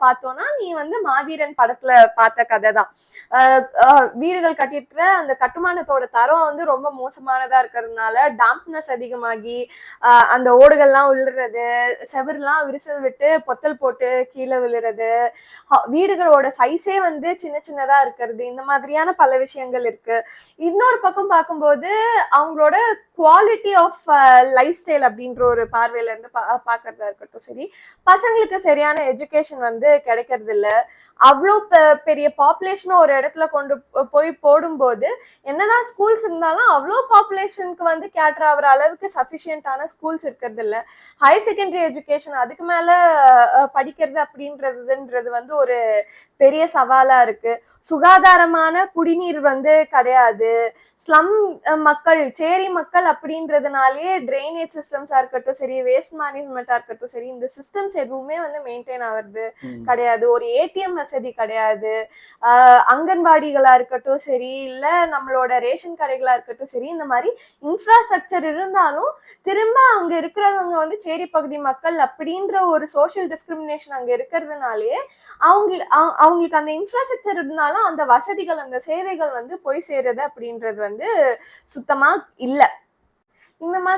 பார்த்தோம்னா நீ வந்து மாவீரன் படத்துல பார்த்த கதை தான். வீடுகள் கட்டிட்டு அந்த கட்டுமானத்தோட தரம் வந்து ரொம்ப மோசமானதா இருக்கிறதுனால டாம்ப்னஸ் அதிகமாகி அந்த ஓடுகள்லாம் விழுறது, செவருலாம் விரிசல் விட்டு பொத்தல் போட்டு கீழே விழுறது, வீடுகளோட சைஸே வந்து சின்ன சின்னதா இருக்கிறது, இந்த மாதிரியான பல விஷயங்கள் இருக்கு. இன்னொரு பக்கம் பார்க்கும்போது அவங்களோட குவாலிட்டி ஆஃப் லைஃப் ஸ்டைல் அப்படின்ற ஒரு பார்வையில இருந்து பார்க்கறதா இருக்கட்டும் சரி, பசங்களுக்கு சரியான எஜுகேஷன் வந்து கிடைக்கிறது இல்ல. அவ்வளோ பெரிய பாப்புலேஷன் ஒரு இடத்துல கொண்டு போய் போடும்போது என்னதான் ஸ்கூல்ஸ் இருந்தாலும் அவ்வளோ பாப்புலேஷனுக்கு வந்து கேட்டர் ஆகிற அளவுக்கு சஃபிஷியன்டான ஸ்கூல்ஸ் இருக்கிறது இல்ல. ஹையர் செகண்டரி எஜுகேஷன் அதுக்கு மேல படிக்கிறது அப்படின்றதுன்றது வந்து ஒரு பெரிய சவாலா இருக்கு. சுகாதாரமான குடிநீர் வந்து கிடையாது. ஸ்லம் மக்கள், சேரி மக்கள் அப்படின்றதுனாலயே ட்ரைனேஜ் சிஸ்டம்ஸா இருக்கட்டும் சரி, வேஸ்ட் மேனேஜ்மெண்டா இருக்கட்டும் சரி, இந்த சிஸ்டம்ஸ் எதுவுமே வந்து மெயின்டைன் ஆகிறது கிடையாது. ஒரு ஏடிஎம் வசதி கிடையாது. அங்கன்வாடிகளா இருக்கட்டும் சரி, இல்ல நம்மளோட ரேஷன் கடைகளா இருக்கட்டும் சரி, இந்த மாதிரி இன்ஃப்ராஸ்ட்ரக்சர் இருந்தாலும் திரும்ப அங்க இருக்கிறவங்க வந்து சேரி பகுதி மக்கள் அப்படின்ற ஒரு சோசியல் டிஸ்கிரிமினேஷன் அங்க இருக்கிறதுனாலயே அவங்களுக்கு அந்த இன்ஃப்ராஸ்ட்ரக்சர் இருந்தாலும் அந்த வசதிகள், அந்த சேவைகள் வந்து போய் சேருது அப்படின்றது வந்து சுத்தமா இல்ல. இந்த மாதிரி